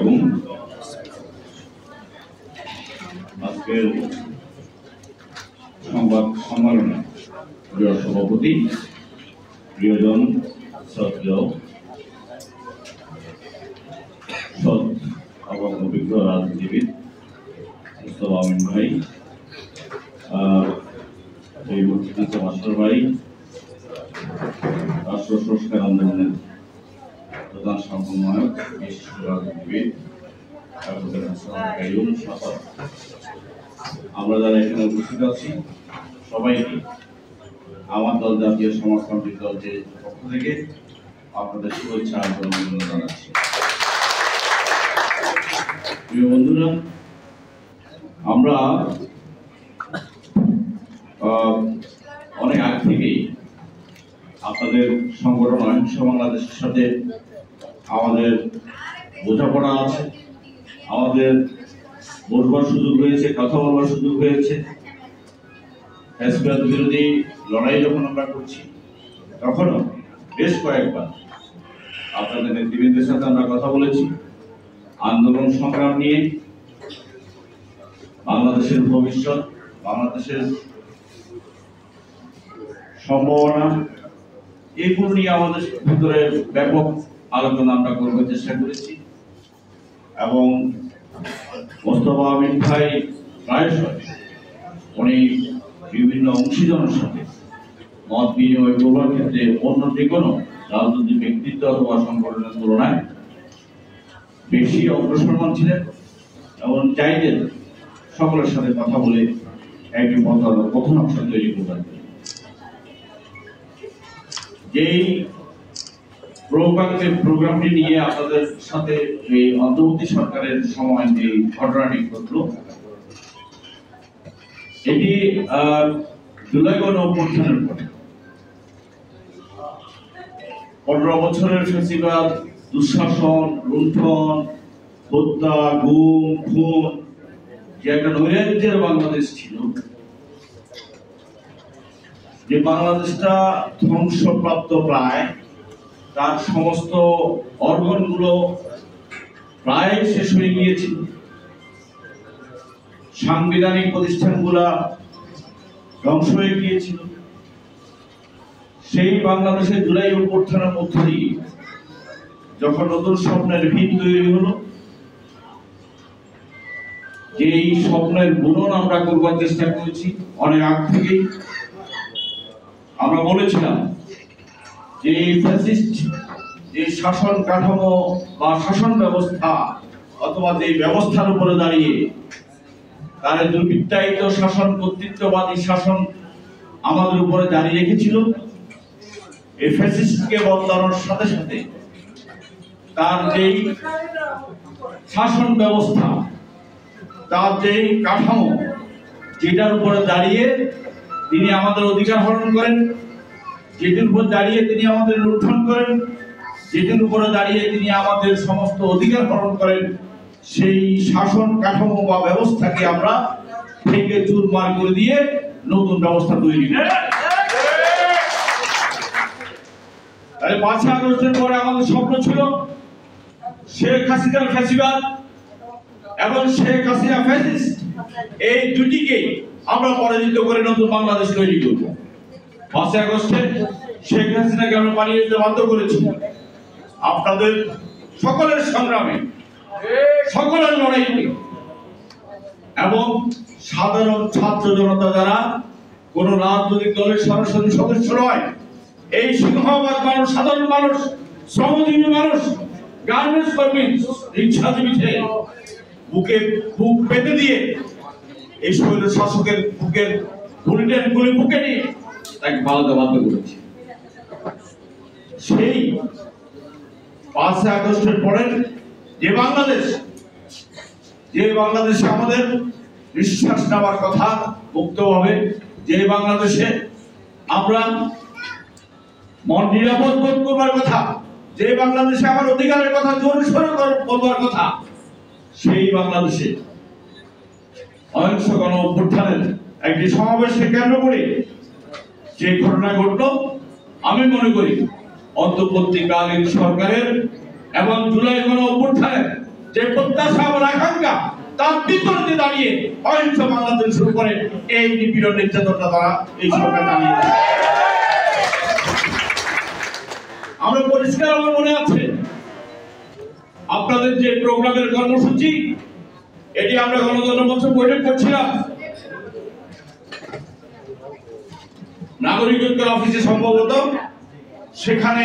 আলাইকুম। আজকের সংবাদ সম্মেলনে প্রিয় সভাপতি, প্রিয়জন, শ্রদ্ধেয় সৎ এবং অভিজ্ঞ রাজনীতিবিদ মুস্তফা আমিন ভাই, এই মুক্তিযুদ্ধ মাস্টার ভাই, রাষ্ট্র সংস্কার আন্দোলনের প্রধান সমন্বয়ক, বিশিষ্ট রাজনীতিবিদ আমরা যারা এখানে উপস্থিত আছি সবাইকে আমার দল জাতীয় সমাজতান্ত্রিক দলের পক্ষ থেকে আপনাদের শুভেচ্ছা এবং অভিনন্দন জানাচ্ছি। প্রিয় বন্ধুরা, আমরা অনেক আগ থেকেই আপনাদের সংগঠন অহিংস বাংলাদেশের সাথে আমাদের বোঝাপড়া আছে, আমাদের বসবার সুযোগ হয়েছে, কথা বলবার সুযোগ হয়েছে। ফ্যাসিবাদ বিরোধী লড়াই যখন আমরা করছি তখনও বেশ কয়েকবার আপনাদের নেতৃবৃন্দের সাথে আমরা কথা বলেছি আন্দোলন সংগ্রাম নিয়ে, বাংলাদেশের ভবিষ্যৎ, বাংলাদেশের সম্ভাবনা, এইগুলো নিয়ে আমাদের ভিতরে ব্যাপক আলোচনা আমরা করবার চেষ্টা করেছি। এবং মোস্তফা আমিন ভাই প্রায়শই উনি বিভিন্ন অংশীজনের সাথে মত বিনিময় করবার ক্ষেত্রে অন্য যে কোনো রাজনৈতিক ব্যক্তিত্ব অথবা সংগঠনের তুলনায় বেশি অগ্রসরমান ছিলেন এবং চাইতেন সকলের সাথে কথা বলে একটি পথনাংশ তৈরি করবেন। যেই প্রোগ্রামটি নিয়ে আপনাদের সাথে এই অন্তর্বর্তী সরকারের সময় যে ঘটনাটি ঘটল, এটি জুলাই গণঅভ্যুত্থানের পরে 15 বছরের ফ্যাসিবাদ, দুঃশাসন, লুণ্ঠন, হত্যা, গুম, খুন, যে একটা নৈরাজ্যের বাংলাদেশ ছিল, যে বাংলাদেশটা ধ্বংসপ্রাপ্ত প্রায়, তার সমস্ত অর্গনগুলো প্রায় শেষ হয়ে গিয়েছিল, সাংবিধানিক প্রতিষ্ঠানগুলা ধ্বংস হয়ে গিয়েছিল। সেই বাংলাদেশের জুলাই অভ্যুত্থানের মধ্য দিয়ে যখন নতুন স্বপ্নের ভিত তৈরি হলো, যে এই স্বপ্নের বুনন আমরা করবার চেষ্টা করেছি অনেক আগ থেকেই। আমরা বলেছিলাম যে ফ্যাসিস্ট যে শাসন কাঠামো বা শাসন ব্যবস্থা অথবা যে ব্যবস্থার উপরে দাঁড়িয়ে তার দুর্বৃত্তায়িত শাসন, কর্তৃত্ববাদী শাসন আমাদের উপরে জারি রেখেছিল, এই ফ্যাসিস্টকে বদলানোর সাথে সাথে তার যেই শাসন ব্যবস্থা, তার যেই কাঠামো, যেটার উপরে দাঁড়িয়ে তিনি আমাদের অধিকার হরণ করেন, যেটির উপর দাঁড়িয়ে তিনি আমাদের লুণ্ঠন করেন, যেটির উপরে দাঁড়িয়ে তিনি আমাদের সমস্ত অধিকার হরণ করেন, সেই শাসন কাঠামো বা ব্যবস্থাকে আমরা থেকে চুরমার করে দিয়ে নতুন ব্যবস্থা তৈরি করি। তাই 5 আগস্টের পরে আমাদের স্বপ্ন ছিল শেখ হাসিনার ফ্যাসিবাদ এবং শেখ হাসিনা ফ্যাসিস্ট, এই দুটিকে আমরা পরাজিত করে নতুন বাংলাদেশ তৈরি করব। 5 আগস্টে শেখ হাসিনাকে আমরা পালিয়ে যেতে বাধ্য করেছি। আপনাদের সকলের সংগ্রামে, সকলের লড়াইতে এবং সাধারণ ছাত্র জনতা যারা কোন রাজনৈতিক দলের সরাসরি সদস্য নয়, এই সিংহবাদ মানুষ, সাধারণ মানুষ, শ্রমজীবী মানুষ, গার্মেন্টস কর্মী, রিক্সাজীবী বুকে বুক পেতে দিয়ে এই শৈল শাসকের বুকের গুলি বুকে নিয়ে তাকে পালাতে বাধ্য করেছে। সেই 5 আগস্টের পরে যে বাংলাদেশে আমাদের নিঃশ্বাস নেওয়ার কথা মুক্তভাবে, যে বাংলাদেশে আমরা মন নিরাপদ বোধ করবার কথা, যে বাংলাদেশে আমার অধিকারের কথা জোরে সোরে বলবার কথা, সেই বাংলাদেশে অহিংস গণঅভ্যুত্থানের একটি সমাবেশকে কেন্দ্র করে যে ঘটনা ঘটল, আমি মনে করি অন্তর্বর্তীকালীন সরকারের এবং জুলাই গণঅভ্যুত্থানের যে প্রত্যাশা এবং আকাঙ্ক্ষা তার বিপরীতে দাঁড়িয়ে অহিংস বাংলাদেশ শুরু করে এই নিপীড়ন নির্যাতনটা তারা এই সরকার চালিয়ে যাচ্ছে। আমরা পরিষ্কার আমার মনে আছে আপনাদের যে প্রোগ্রামের কর্মসূচি, এটি আমরা গণতন্ত্র মঞ্চ বৈঠক করছিলাম নাগরিক ঐক্য অফিসে, সম্ভবত সেখানে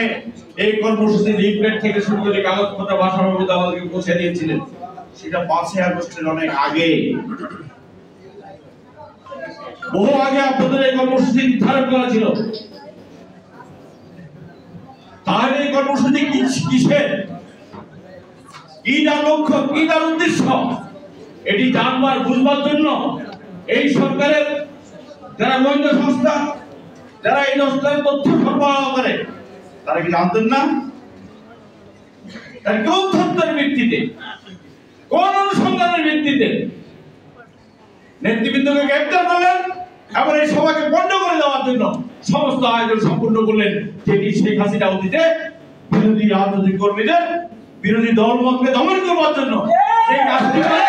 এই কর্মসূচি লিফলেট থেকে শুরু করে কাগজপত্র ভাষাভাবে আমাদেরকে পৌঁছে দিয়েছিলেন। সেটা 5 আগস্টের অনেক আগে, বহু আগে আপনাদের এই কর্মসূচি নির্ধারণ করা ছিল। তাহলে এই কর্মসূচি কিসের, কি তার লক্ষ্য, কি তার উদ্দেশ্য, এটি জানবার বুঝবার জন্য এই সরকারের যারা গোয়েন্দা সংস্থা, যারা এই সংস্থার তথ্য সরবরাহ করে, তারা কি জানতেন না? তার কোন তথ্যের ভিত্তিতে, কোন অনুসন্ধানের ভিত্তিতে নেতৃবৃন্দকে গ্রেফতার করলেন এবং এই সভাকে বন্ধ করে দেওয়ার জন্য সমস্ত আয়োজন সম্পূর্ণ করলেন, যেটি শেখ হাসিনা অতীতে বিরোধী রাজনৈতিক কর্মীদের, বিরোধী দলমতকে দমন করবার জন্য সেই কাজটি করে।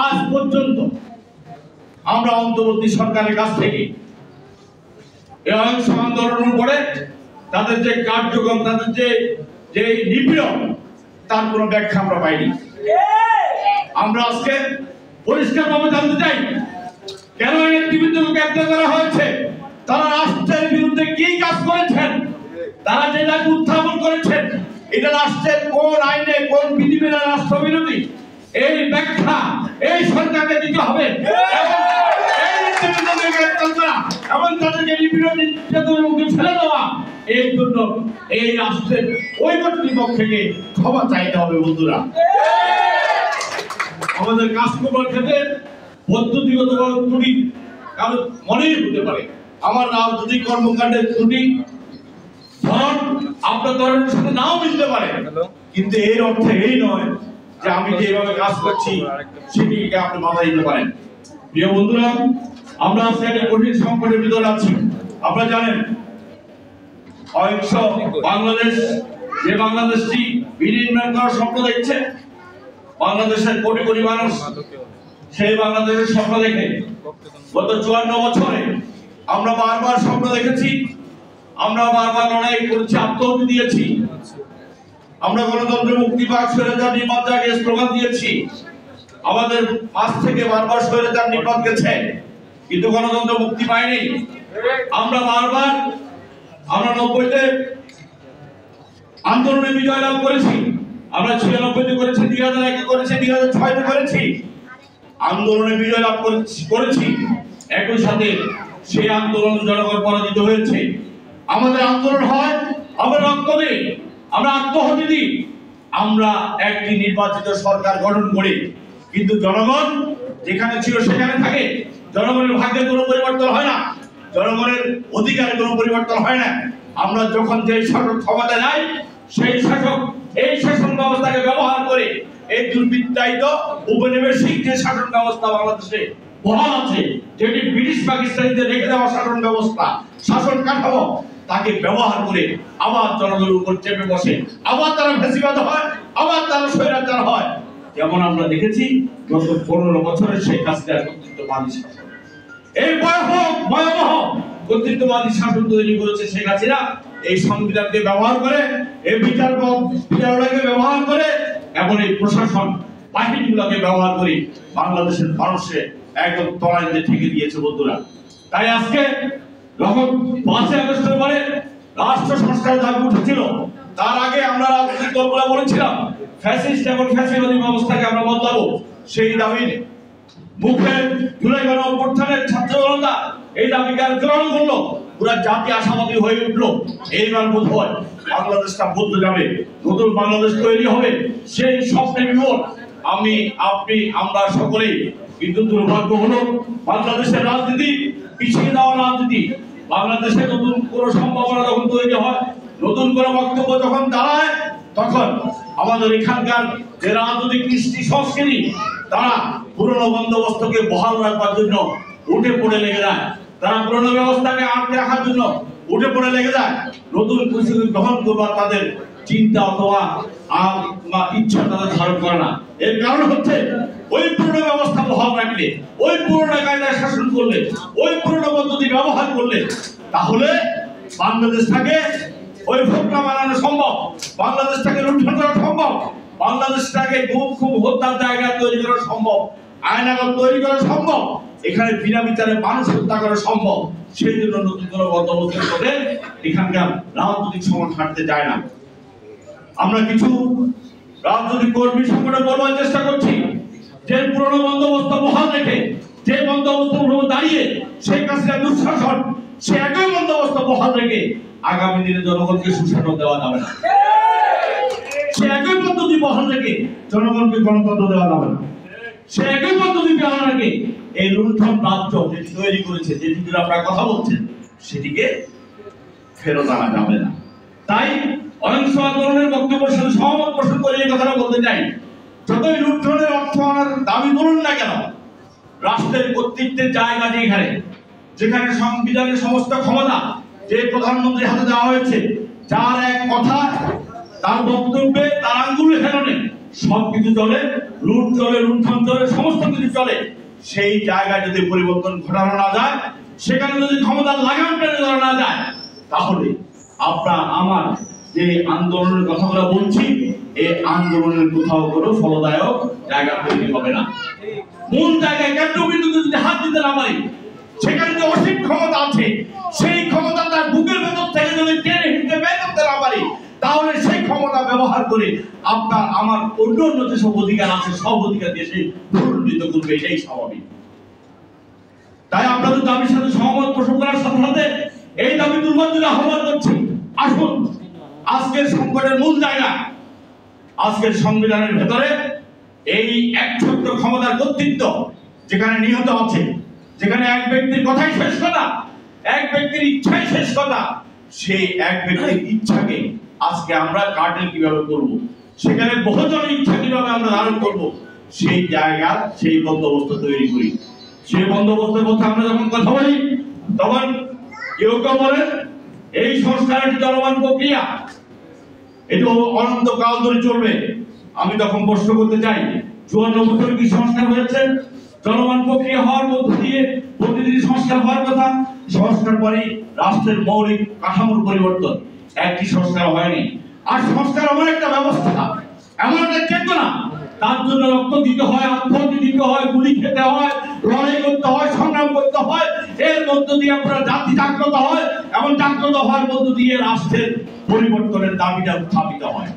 আজ পর্যন্ত আমরা অন্তর্বর্তী সরকারের কাছ থেকে এই অহিংস আন্দোলনের উপরে তাদের যে কার্যক্রম, তাদের যে নিপীড়ন, তার কোনো ব্যাখ্যা আমরা পাইনি। আমরা আজকে পরিষ্কারভাবে জানতে চাই কেন এই নেতৃবৃন্দকে গ্রেফতার করা হয়েছে, তারা রাষ্ট্রের বিরুদ্ধে কি কাজ করেছেন, তারা যে দাবি উত্থাপন করেছেন এটা রাষ্ট্রের কোন আইনে, কোন বিধিবিধানে রাষ্ট্র বিরোধী, এই ব্যাখ্যা এই সরকারকে দিতে হবে। এবং তাদেরকে নিপীড়ন নির্যাতনের মুখে ফেলে দেওয়া, এই জন্য এই রাষ্ট্রের ওই কর্তৃপক্ষ থেকে ক্ষমা চাইতে হবে। বন্ধুরা, আমাদের কাজ করবার ক্ষেত্রে পদ্ধতিগত ত্রুটি কারো মনেই হতে পারে, আমার রাজনৈতিক কর্মকাণ্ডের ত্রুটি ধরন আপনার ধরনের সাথে নাও মিলতে পারে, কিন্তু এর অর্থ এই নয় যে আমি যেভাবে কাজ করছি সেটিকে আপনি মাথায় দিতে পারেন। প্রিয় বন্ধুরা, আমরা আজকে একটা কঠিন সংকটের ভিতরে আছি। আপনারা জানেন অহিংস বাংলাদেশ, যে বাংলাদেশটি বিনির্মাণ করার স্বপ্ন দেখছে, বাংলাদেশের কোটি কোটি মানুষ সেই বাংলাদেশের স্বপ্ন দেখে গত 54 বছরে আমরা বারবার স্বপ্ন দেখেছি, আমরা বারবার লড়াই করেছি, আত্মহত্যা দিয়েছি, আমরা গণতন্ত্র মুক্তি পাক, স্বৈরাচার নির্বাচন জাগে স্লোগান দিয়েছি, আমাদের পাশ থেকে বারবার স্বৈরাচার নির্বাচন গেছে, কিন্তু গণতন্ত্র মুক্তি পায়নি। আমরা বারবার, আমরা 90-তে আন্দোলনে বিজয় লাভ করেছি, আমরা 96-তে করেছি, 2001-এ করেছি, 2006-তে করেছি, আন্দোলনে বিজয় লাভ করেছি। একই সাথে সেই আন্দোলন জনগণ পরাজিত হয়েছে। আমাদের আন্দোলন হয়, আমরা রক্ত দিই, আমরা আত্মহত্যা দিই, আমরা একটি নির্বাচিত সরকার গঠন করি, কিন্তু জনগণ যেখানে ছিল সেখানে থাকে। জনগণের ভাগ্যের কোনো পরিবর্তন হয় না, জনগণের অধিকারের কোনো পরিবর্তন হয় না। আমরা যখন যে শাসক ক্ষমতা নাই, সেই শাসক এই শাসন ব্যবস্থাকে ব্যবহার করে এই দুর্বৃত্তায়িত উপনিবেশিক যে শাসন ব্যবস্থা বাংলাদেশে বহাল আছে, যেটি ব্রিটিশ পাকিস্তানিদের রেখে দেওয়া শাসন ব্যবস্থা, শাসন কাঠামো, তাকে ব্যবহার করে আবার জনগণের উপর চেপে বসে, আবার তারা ফ্যাসিবাদ হয়, আবার তারা স্বৈরাচার হয়। যেমন আমরা দেখেছি গত 15 বছরের শেখ হাসিনার কর্তৃত্ববাদী শাসন, এই ভয়াবহ কর্তৃত্ববাদী শাসন তৈরি করেছে শেখ হাসিনা। এই সংবিধানকে ব্যবহার করে, এই বিচারালয়কে ব্যবহার করে, এবং এই প্রশাসন বাহিনীগুলোকে ব্যবহার করে বাংলাদেশের মানুষকে একদম তলানিতে ঠেকে দিয়েছে। বন্ধুরা, তাই আজকে যখন 5 আগস্টের পরে রাষ্ট্র সংস্কারের দাবি উঠেছিল, তার আগে আমরা রাজনৈতিক দলগুলো বলেছিলাম ফ্যাসিস্ট এবং ফ্যাসিবাদী ব্যবস্থাকে আমরা বদলাবো। সেই দাবির মুখে জুলাই গণঅভ্যুত্থানের ছাত্র জনতা এই দাবিকে গ্রহণ করলো, পুরো জাতি আশাবাদী হয়ে উঠলো। এইবার বোধ হয় বাংলাদেশটা বদলে যাবে, নতুন বাংলাদেশ তৈরি হবে, সেই স্বপ্নে বিমূঢ় আমি, আপনি, আমরা সকলেই। কিন্তু দুর্ভাগ্য হলো বাংলাদেশের রাজনীতি পিছিয়ে যাওয়া রাজনীতি। বাংলাদেশে নতুন কোন সম্ভাবনা যখন তৈরি হয়, নতুন কোন বক্তব্য যখন দাঁড়ায়, তখন আমাদের এখানকার যে রাজনৈতিক কৃষ্টি সংস্কৃতি, তারা পুরনো বন্দোবস্তকে বহাল রাখবার জন্য উঠে পড়ে লেগে যায়, তারা পুরনো ব্যবস্থাকে আটকে রাখার জন্য উঠে পড়ে লেগে যায়। নতুন কিছু গ্রহণ করবার তাদের চিন্তা অথবা ইচ্ছা তারা ধারণ করে না। এর কারণ হচ্ছে ওই পুরনো ব্যবস্থা বহাল রাখলে, ওই পুরনো কায়দায় শাসন করলে, ওই পুরনো পদ্ধতি ব্যবহার করলে তাহলে বাংলাদেশটাকে ওই ফোকলা বানানো সম্ভব, বাংলাদেশটাকে লুণ্ঠন করা সম্ভব, বাংলাদেশটাকে খুব হত্যার জায়গা তৈরি করা সম্ভব, আয়নাগর তৈরি করা সম্ভব, এখানে বিনা বিচারে মানুষ হত্যা করা সম্ভব। সেই জন্য নতুন করে বন্দোবস্ত করে এখানকার রাজনৈতিক সমাজ হাঁটতে যায় না। আমরা কিছু রাজনৈতিক কর্মী সংগঠন বলবার চেষ্টা করছি যে পুরনো বন্দোবস্ত বহাল রেখে, যে বন্দোবস্ত দাঁড়িয়ে শেখ হাসিনা দুঃশাসন, সে একই বন্দোবস্ত বহাল রেখে আগামী দিনে জনগণকে সুশাসন দেওয়া যাবে না। সে একই পদ্ধতি বহাল রেখে জনগণকে গণতন্ত্র দেওয়া যাবে না। সে একই পদ্ধতি বহাল রেখে এই লুণ্ঠন রাজ্য যেটি তৈরি করেছে, যেটি আপনারা কথা বলছেন, সেটিকে ফেরত আনা যাবে না। তাই অহিংস আন্দোলনের বক্তব্যের সাথে সহমত পোষণ করে এই কথাটা বলতে চাই, যতই লুণ্ঠনের অর্থ আনার দাবি তুলুন না কেন, রাষ্ট্রের কর্তৃত্বের জায়গা যেখানে সংবিধানের সমস্ত ক্ষমতা যে প্রধানমন্ত্রীর হাতে দেওয়া হয়েছে, যার এক কথা, তার বক্তব্যে, তার আঙ্গুলে হেলনে সবকিছু চলে, লুট চলে, লুণ্ঠন চলে, সমস্ত কিছু চলে। সেই জায়গায় যদি পরিবর্তন ঘটানো না যায়, সেখানে যদি ক্ষমতার লাগাম টেনে ধরা না যায়, তাহলে আপনার আমার যে আন্দোলনের কথাগুলো বলছি, এই আন্দোলনের কোথাও কোনো ফলদায়ক জায়গা তৈরি হবে না। মূল জায়গায় কেন্দ্রবিন্দুতে যদি হাত দিতে না পারি, সেখানে যে অসীম ক্ষমতা আছে, সেই ক্ষমতা তার বুকের ভেতর থেকে যদি টেনে হিঁচড়ে বের করতে না পারি, তাহলে সেই ক্ষমতা ব্যবহার করে আপনার আমার অন্য যেসব অধিকার আছে, সব অধিকার দিয়ে সেই পুনরুজ্জীবিত করবে, এটাই স্বাভাবিক। তাই আপনাদের দাবির সাথে সহমত পোষণ করার সাথে সাথে এই দাবি দুর্বল আহ্বান করছি, আসুন আজকের সংকটের মূল জায়গা, আজকের সংবিধানের ভেতরে এই একচ্ছত্র ক্ষমতার কর্তৃত্ব যেখানে নিহত আছে, যেখানে এক ব্যক্তির কথাই শেষ কথা, এক ব্যক্তির ইচ্ছাই শেষ কথা, সেই এক ব্যক্তির ইচ্ছাকে আজকে আমরা কার্টেল কিভাবে করব, সেখানে বহুজনের ইচ্ছা কিভাবে আমরা ধারণ করব, সেই জায়গা, সেই বন্দোবস্ত তৈরি করি। সেই বন্দোবস্তের কথা আমরা যখন কথা বলি, তখন কেউ কেউ বলেন এই সংস্কার একটি চলমান প্রক্রিয়া, এটি অনন্তকাল ধরে চলবে। আমি তখন প্রশ্ন করতে চাই, 54 বছর কি সংস্কার হয়েছে? চলমান প্রক্রিয়া হওয়ার মধ্য দিয়ে প্রতিদিন সংস্কার হওয়ার কথা। সংস্কার পরে রাষ্ট্রের মৌলিক কাঠামোর পরিবর্তন, একটি সংস্কার হয়নি। আর সংস্কার এমন একটা ব্যবস্থা, এমন একটা চেতনা, তার জন্য রক্ত দিতে হয়, আত্মহত্যা দিতে হয়, গুলি খেতে হয়, লড়াই করতে হয়, সংগ্রাম করতে হয়। এর মধ্য দিয়ে আপনার জাতি জাগ্রত হয়, এবং জাগ্রত হওয়ার মধ্য দিয়ে রাষ্ট্রের পরিবর্তনের দাবিটা উত্থাপিত হয়।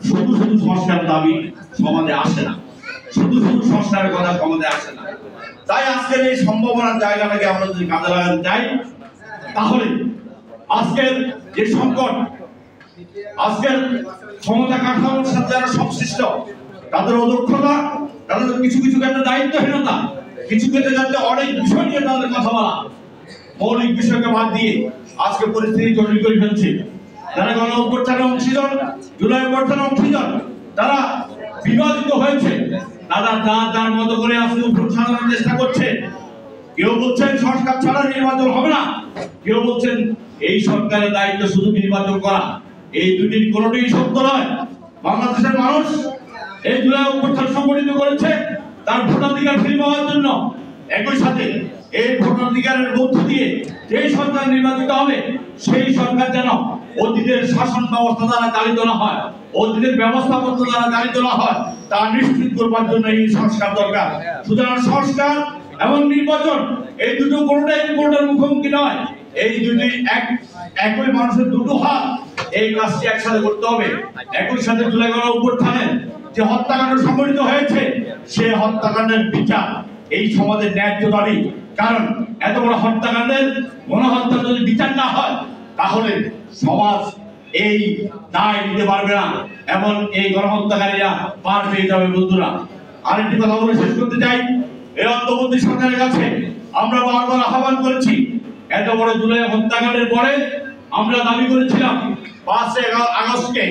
শুধু শুধু সংস্কার দাবি সমাজে আসে না, শুধু শুধু সংস্কারের কথা সমাজে আসে না। তাই আজকের এই সম্ভাবনার জায়গাটাকে আমরা যদি কাজে লাগাতে চাই, তাহলে আজকের যে সংকট, আজকের ক্ষমতা কাঠামোর সাথে যারা সংশ্লিষ্ট, তাদের অদক্ষতা, তাদের কিছু কিছু ক্ষেত্রে দায়িত্বহীনতা, কিছু ক্ষেত্রে যাতে অনেক বিষয় নিয়ে তাদের কথা বলা, মৌলিক বিষয়কে বাদ দিয়ে আজকে পরিস্থিতি জটিল করে ফেলছে। যারা গণ অভ্যুত্থানে অংশীদার, জুলাই অভ্যুত্থানে অংশীদার, তারা বিভাজিত হয়েছে, তারা যার মতো করে আজকে উপর সাজানোর চেষ্টা করছে। কেউ বলছেন সংস্কার ছাড়া নির্বাচন হবে না, কেউ বলছেন এই সরকারের দায়িত্ব শুধু নির্বাচন করা। এই দুটির কোনোটিই সত্য নয়। বাংলাদেশের মানুষ এই জুলাই অভ্যুত্থান সংগঠিত করেছে তার ভোটাধিকার ফিরে পাওয়ার জন্য। একই সাথে এই ভোটাধিকারের মধ্য দিয়ে যেই সরকার নির্বাচিত হবে, সেই সরকার যেন অতীতের শাসন ব্যবস্থা দ্বারা চালিত না হয়, অতীতের ব্যবস্থাপত্র দ্বারা চালিত না হয়, তা নিশ্চিত করবার জন্য এই সংস্কার দরকার। সুতরাং সংস্কার এবং নির্বাচন এই দুটো কোনোটার মুখোমুখি নয়, এই দুটি একই মানুষের দুটো হাত, এই কাজটি একসাথে করতে হবে। একই সাথে জুলাই গণ অভ্যুত্থানে যে হত্যাকাণ্ড সংঘটিত হয়েছে, সেই হত্যাকাণ্ডের বিচার এই সমাজের ন্যায্য দাবি। কারণ এত বড় হত্যাকাণ্ডের গণহত্যা যদি বিচার না হয়, তাহলে সমাজ এই দায় নিতে পারবে না, এবং এই গণহত্যাকারীরা পার পেয়ে যাবে। বন্ধুরা, আরেকটি কথা বলে শেষ করতে চাই, এই অন্তর্বর্তী সরকারের কাছে আমরা বারবার আহ্বান করেছি, এত বড় জুলাই হত্যাকাণ্ডের পরে আমরা দাবি করেছিলাম 5 আগস্টকে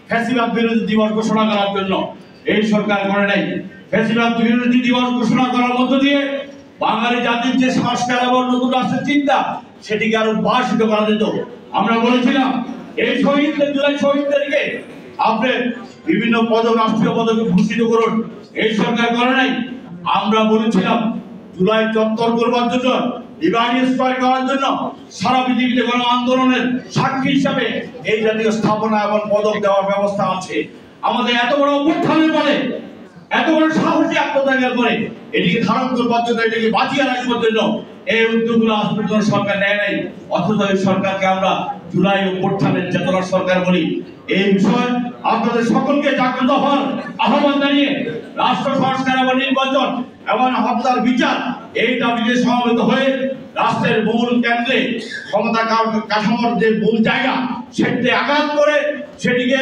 ফ্যাসিবাদ বিরোধী দিবস ঘোষণা করার জন্য। এই সরকার করে নাই। ফ্যাসিবাদ বিরোধী দিবস ঘোষণা করার মধ্য দিয়ে বাঙালি জাতির যে সংস্কার এবং নতুন রাষ্ট্রের চিন্তা, সেটিকে আরো বার্ষিত করা যেত। আমরা বলেছিলাম এই শহীদদের, জুলাই শহীদদেরকে আপনি বিভিন্ন পদক, রাষ্ট্রীয় পদকে ভূষিত করুন। এই সরকার করে নাই। আমরা বলেছিলাম জুলাই চত্বর করবার জন্য, ডিভাইড স্কয়ার করার জন্য, সারা পৃথিবীতে গণ আন্দোলনের সাক্ষী হিসাবে এই জাতীয় স্থাপনা এবং পদক দেওয়ার ব্যবস্থা আছে। আমাদের এত বড় অভ্যুত্থানের পরে, এত বড় সাহসী আত্মত্যাগের পরে এটিকে ধারণ করবার জন্য, এটিকে বাঁচিয়ে রাখবার জন্য এই উদ্যোগগুলো আজ পর্যন্ত সরকার নেয় নাই। অথচ এই সরকারকে আমরা জুলাই অভ্যুত্থানের চেতনার সরকার বলি। এই বিষয়ে আপনাদের সকলকে জাগ্রত হওয়ার আহ্বান জানিয়ে রাষ্ট্র সংস্কার এবং নির্বাচন এবং হত্যার বিচার এই দাবিতে সমবেত হয়ে রাষ্ট্রের মূল কেন্দ্রে ক্ষমতা কাঠামোর যে মূল জায়গা সেটিতে আঘাত করে সেটিকে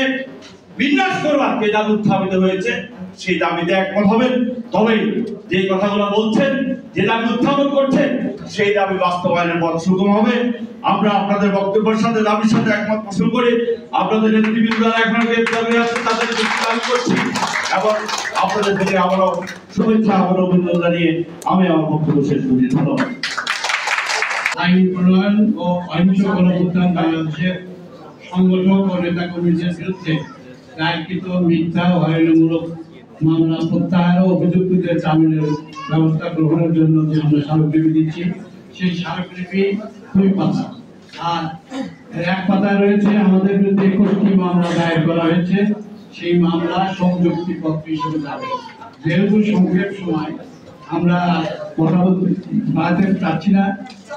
বিন্যাস করবার যে দাবি উত্থাপিত হয়েছে, সেই দাবিতে একমত হবেন। তবে যে কথাগুলো বলছেন, যে দাবি উত্থাপন করছেন, সেই দাবি বাস্তবায়নের পথ সুগম হবে। আমরা আপনাদের বক্তব্যের সাথে, দাবির সাথে একমত পোষণ করে আপনাদের নেতৃবৃন্দ যারা এখন দাবি আছে তাদের দাবি করছি এবং আপনাদের থেকে আবারও শুভেচ্ছা, আবারও অভিনন্দন জানিয়ে আমি আমার বক্তব্য শেষ করছি। ধন্যবাদ। আইন প্রণয়ন ও অহিংস গণঅভ্যুত্থান বাংলাদেশের সংগঠক ও নেতা কর্মীদের বিরুদ্ধে দায়েরকৃত মিথ্যা ও হয়রানিমূলক মামলা প্রত্যাহার ও অভিযুক্তদের জামিনের ব্যবস্থা গ্রহণের জন্য যে আমরা স্মারকলিপি দিচ্ছি, সেই স্মারকলিপি 2 পাতা, আর এক পাতায় রয়েছে আমাদের বিরুদ্ধে 21টি মামলা দায়ের করা হয়েছে। সেই মামলা সংযুক্তিপত্র হিসেবে যাবে। যেহেতু সংক্ষেপ সময় আমরা কথা বাড়াতে চাচ্ছি না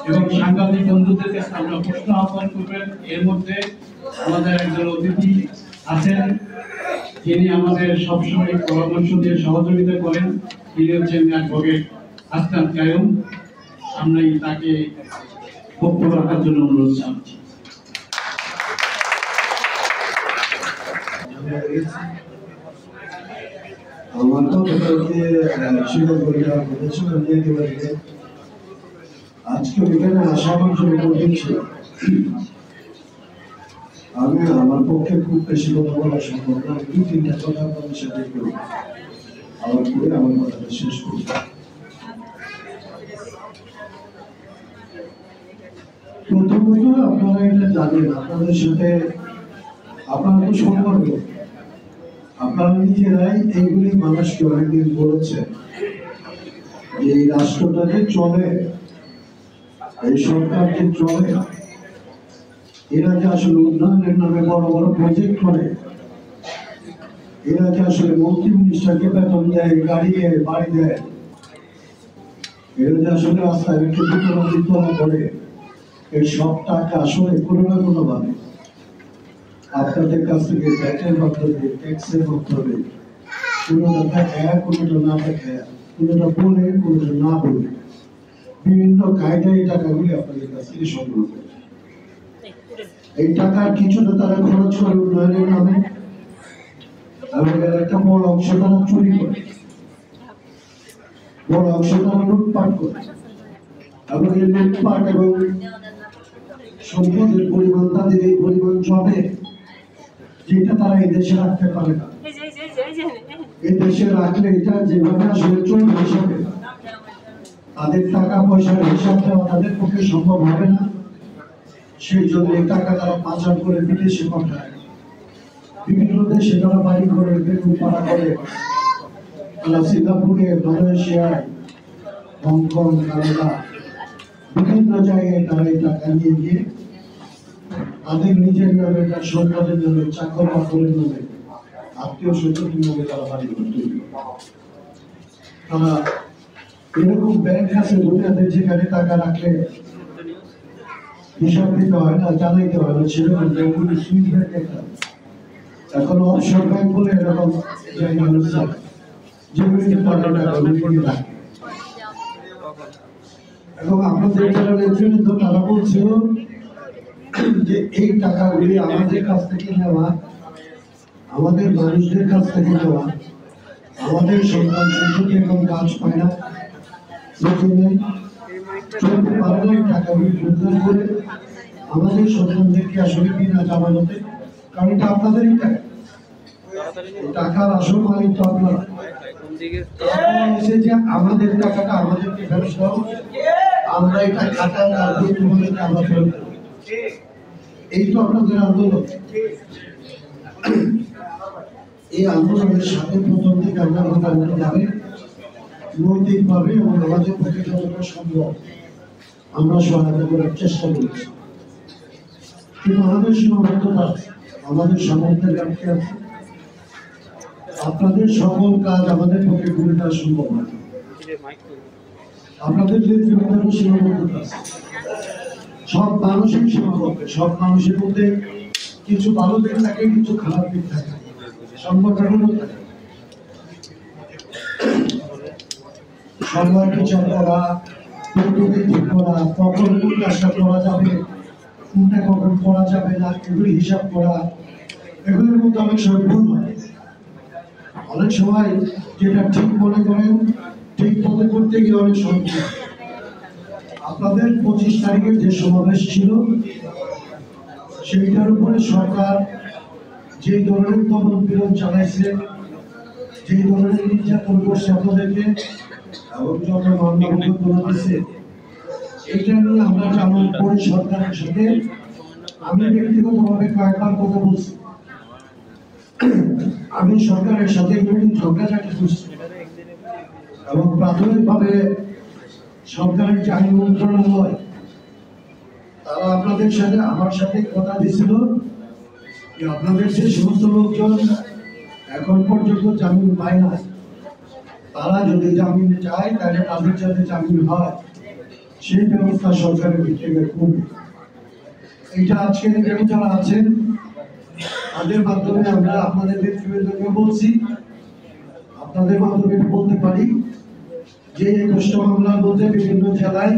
এবং সাংবাদিক বন্ধুদের কাছে আমরা প্রশ্ন আহ্বান করবেন। এর মধ্যে আমাদের একজন অতিথি আছেন, যিনি আমাদের সবসময় পরামর্শ দিয়ে সহযোগিতা করেন। তিনি হচ্ছেন অ্যাডভোকেট হাসান কায়ুম। আমরা তাকে বক্তব্য রাখার জন্য অনুরোধ জানাচ্ছি। আমার তো ছিল পরিবার বলেছিল যে আজকে এখানে আসা আমার জন্য কঠিন ছিল। আমি আমার পক্ষে খুব বেশি কথা বলা সম্ভব না, 2-3টা কথা আপনাদের সাথে করব, আবার করে আমার কথাটা শেষ করব। প্রথমত আপনারা এটা জানেন, আপনাদের সাথে আপনারা তো সম্পর্ক, আপনারা নিজেরাই এইগুলি মানুষকে অনেকদিন বলেছেন যে এই রাষ্ট্রটা যে চলে, এই সরকার যে চলে, এরা যে আসলে উন্নয়নের নামে বড় বড় প্রজেক্ট করে, এরা যে আসলে মন্ত্রী মিনিস্টারকে বেতন দেয়, গাড়ি দেয়, বাড়ি দেয়, এরা যে আসলে রাস্তায় একটু বিতরণ করে, এই সব টাকা আসলে কোনো না কোনো ভাবে আপনাদের কাছ থেকে ট্যাক্সের মাধ্যমে, ট্যাক্সের মাধ্যমে কোনোটা দেখায়, কোনোটা না দেখায়, কোনোটা বলে, কোনোটা না বলে, বিভিন্ন কায়দায় এই টাকাগুলি আপনাদের কাছ থেকে সংগ্রহ করে। এই টাকার কিছুটা তারা খরচ করে উন্নয়নের নামে, এবং এর একটা বড় অংশ তারা চুরি করে, বড় অংশ তারা লুটপাট করে, এবং এই লুটপাট এবং সম্পদের পরিমাণ তাদের এই পরিমাণ জমে যেটা তারা এই দেশে রাখতে পারে না। এই দেশে রাখলে এটা যেভাবে আসলে চলবে হিসাবে তাদের টাকা পয়সার হিসাব দেওয়া তাদের পক্ষে সম্ভব হবে না। সেই জন্য এই টাকা তারা পাচার করে বিদেশে পাঠায়, বিভিন্ন দেশে তারা বাড়ি করে বেতন পাড়া করে, তারা সিঙ্গাপুরে, মালয়েশিয়ায়, হংকং, কানাডা, বিভিন্ন জায়গায় তারা এই টাকা নিয়ে গিয়ে তাদের নিজের নামে, তার সন্তানের নামে, চাকর বাকরের নামে, আত্মীয় স্বজনের নামে তারা বাড়ি করতে। তারা এরকম ব্যাংক আছে দুনিয়াতে যেখানে টাকা রাখলে হিসাব দিতে হয় না, জানাইতে হয় না, সেরকম ব্যাংকগুলি সুইস ব্যাংক একটা, এখন অফশোর ব্যাংক বলে এরকম জায়গা হচ্ছে যেগুলিতে টাকাগুলি রাখে। এবং আপনাদের যারা নেতৃত্ব তারা বলছিল যে এই টাকাগুলি আমাদের কাছ থেকে নেওয়া, আমাদের মানুষদের কাছ থেকে নেওয়া, আমাদের সন্তান সন্ততি এখন কাজ পায় না, চলতে পারে না, টাকাগুলি উদ্ধার করে আমাদের সন্তানদেরকে আসলে বিনা জামানতে, কারণ এটা আপনাদেরই টাকা, টাকার আসল মালিক তো আপনারা, এসে যে আমাদের টাকাটা আমাদেরকে ফেরত দাও, আমরা এটা খাটান আর তোমাদেরকে আমরা ফেরত দেবো। এই তো আপনাদের আন্দোলন। এই আন্দোলনের সাথে প্রথম থেকে আমরা মোটামুটিভাবে নৈতিকভাবে এবং আমাদের পক্ষে যতটা সম্ভব আমরা সহায়তা করার চেষ্টা করেছি, কিন্তু আমাদের সীমাবদ্ধতা আছে, আমাদের সামর্থ্যের ঘাটতি আছে। আপনাদের সকল কাজ আমাদের পক্ষে করে দেওয়া সম্ভব নয়। আপনাদের যে জীবনের সীমাবদ্ধতা আছে, সব মানুষের সীমাবদ্ধ, সব মানুষের মধ্যে কিছু ভালো দিক থাকে, কিছু খারাপ দিক থাকে, সংগঠনেরও থাকে। সময় বিচার করা, পদ্ধতি ঠিক করা, কখন কোন কাজটা করা যাবে, কোনটা কখন করা যাবে না, এগুলি হিসাব করা, এগুলোর মধ্যে অনেক সময় ভুল হয়। অনেক সময় যেটা ঠিক মনে করেন ঠিক পথে করতে গিয়ে অনেক সময় ভুল হয়। আপনাদের 25 তারিখের যে সমাবেশ ছিল সেইটার উপরে সরকার যে ধরনের দমন পীড়ন চালাইছে, যে ধরনের নির্যাতন করছে আপনাদেরকে এবং যত মামলা মোকদ্দমা দিয়েছে, এটা নিয়ে আমরা যেমন করে সরকারের সাথে আমি ব্যক্তিগতভাবে কয়েকবার কথা বলছি, আমি সরকারের সাথে ঝগড়াঝাটি করছি এবং প্রাথমিকভাবে সরকারের যে আইন মন্ত্রণালয় তারা আপনাদের সাথে আমার সাথে কথা দিয়েছিল যে আপনাদের যে সমস্ত লোকজন এখন পর্যন্ত জামিন পায় না, তারা যদি জামিন চায় তাহলে তাদের যাতে জামিন হয় সেই ব্যবস্থা সরকারের দিক থেকে করবে। এইটা আজকে এখানে যারা আছেন তাদের মাধ্যমে আমরা আপনাদের নেতৃবৃন্দকে বলছি, আপনাদের মাধ্যমে বলতে পারি যে 21টা মামলার মধ্যে বিভিন্ন জেলায়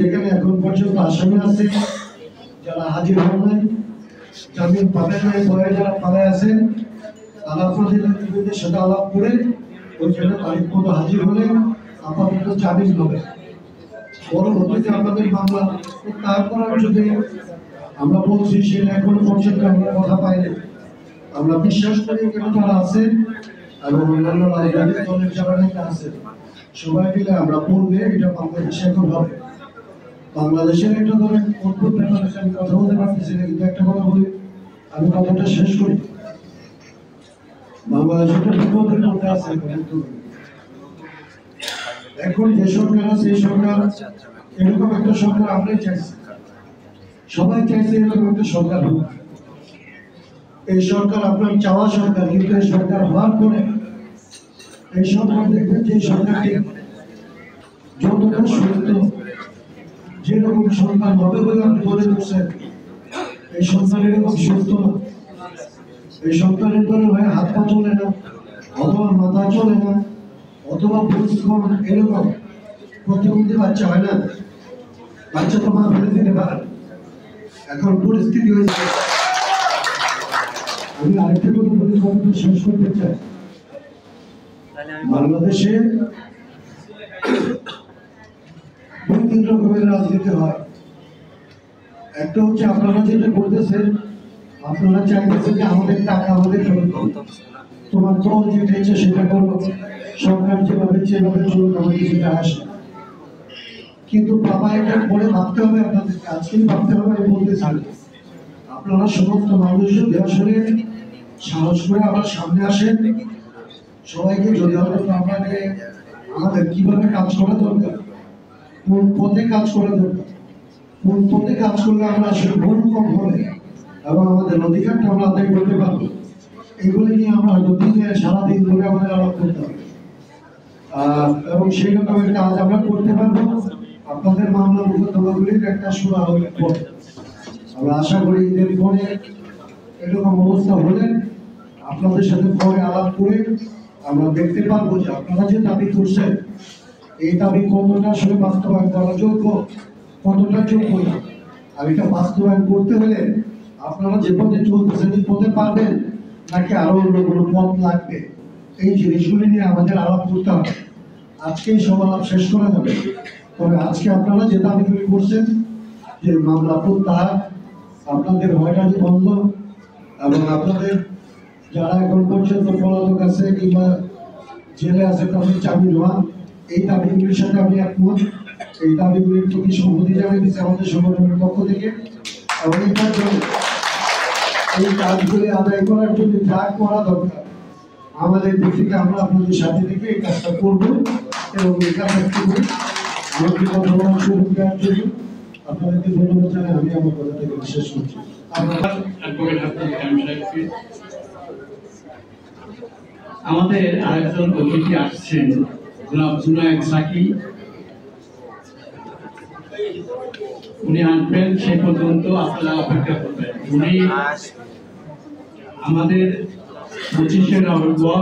যেখানে এখন পর্যন্ত আসামি আছে, যারা হাজির হন নাই, জামিন পাবেন নাই, ভয়ে যারা পালায় আছেন, তারা আপনাদের নেতৃবৃন্দের সাথে আলাপ করে ওইখানে তারিখ মতো হাজির হলে আপাতত জামিন হবে। পরবর্তীতে আপনাদের মামলা তারপর যদি আমরা বলছি সেটা এখন পর্যন্ত আমরা কথা পাইনি, আমরা বিশ্বাস করি এখানে যারা আছে এবং অন্যান্য রাজনৈতিক দলের যারা নেতা আছে সবাই মিলে আমরা বললে এটা বাংলাদেশে এখন হবে। বাংলাদেশের একটা ধরেন অদ্ভুত ব্যাপার আছে, আমি কথা বলতে পারতেছি না, কিন্তু একটা কথা বলি, আমি কথাটা শেষ করি। বাংলাদেশ একটা বিপদের মধ্যে আছে এখন, যে সরকার আছে এই সরকার এরকম একটা সরকার আমরাই চাইছি, সবাই চাইছে এরকম একটা সরকার হোক। এই সরকার আপনার চাওয়া সরকার, কিন্তু এই সরকার হওয়ার পরে এই সরকার দেখবেন যে সরকারটি যতটা সুস্থ, যেরকম সরকার হবে বলে আপনি বলে দিচ্ছেন, এই সরকার এরকম সুস্থ না। এই সরকারের পরে হয় হাত পা চলে না, অথবা মাথা চলে না, অথবা পরিশ্রম এরকম প্রতিবন্ধী বাচ্চা হয় না, বাচ্চা তো মা ফেলে দিতে পারে। এখন পরিস্থিতি হয়েছে, আমি আরেকটা কথা বলে কথাটা শেষ করতে চাই। বাংলাদেশে 2-3 রকমের রাজনীতি হয়। একটা হচ্ছে আপনারা যেটা করতেছেন, আপনারা চাইতেছেন যে আমাদের টাকা আমাদের ফেরত দাও, তোমার দল যেটা ইচ্ছে সেটা করো, সরকার যেভাবে চলুক আমার কিছুটা আসে। কিন্তু বাবা এটা পরে ভাবতে হবে, আপনাদেরকে আজকেই ভাবতে হবে। আমি বলতে চাই আপনারা সমস্ত মানুষ যদি আসলে সাহস করে আবার সামনে আসেন, সবাইকে যদি আমাদের কিভাবে কাজ করা দরকার, কোন পথে কাজ করা দরকার, কোন পথে কাজ করলে আমরা আসলে ভুল কম হবে এবং আমাদের অধিকারটা আমরা আদায় করতে পারবো, এগুলি নিয়ে আমরা হয়তো সারাদিন ধরে আমাদের আলাপ করতে হবে। এবং সেই রকমের কাজ আমরা করতে পারবো আপনাদের মামলা মোকদ্দমাগুলির একটা সুরা হলে পরে। আমরা আশা করি এদের পরে এরকম অবস্থা হলে আপনাদের সাথে পরে আলাপ করে আমরা দেখতে পারবো যে আপনারা যে দাবি করছেন এই দাবি কতটা আসলে বাস্তবায়ন করা যোগ্য, কতটা যোগ্য না। আর এটা বাস্তবায়ন করতে হলে আপনারা যে পথে চলতেছেন এই পথে পারবেন নাকি আরো অন্য কোনো পথ লাগবে, এই জিনিসগুলি নিয়ে আমাদের আলাপ করতে হবে। আজকেই সব আলাপ শেষ করা যাবে, তবে আজকে আপনারা যে দাবিগুলি করছেন যে মামলা প্রত্যাহার, আপনাদের হয়রানি বন্ধ এবং আপনাদের যারা এখন পর্যন্ত পলাতক আছে কিংবা জেলে আছে তাদের জামিন হওয়া, এই দাবিগুলির সাথে আমি একমত। এই দাবিগুলির প্রতি সম্মতি জানিয়ে দিচ্ছি আমাদের সংগঠনের পক্ষ থেকে। এবং এটার জন্য এই কাজগুলি আদায় করার জন্য যা করা দরকার আমাদের দিক থেকে আমরা আপনাদের সাথে থেকে এই কাজটা করবো এবং এই কাজটা করবো। আমাকে কথা বলার সুযোগ দেওয়ার জন্য আপনাদেরকে ধন্যবাদ জানাই। আমি আমার কথা থেকে শেষ করছি। আমাদের আরেকজন অতিথি আসছেন, জনাব জুনায়েদ সাকি। উনি আসবেন, সে পর্যন্ত আপনারা অপেক্ষা করবেন। উনি আমাদের 25শে নভেম্বর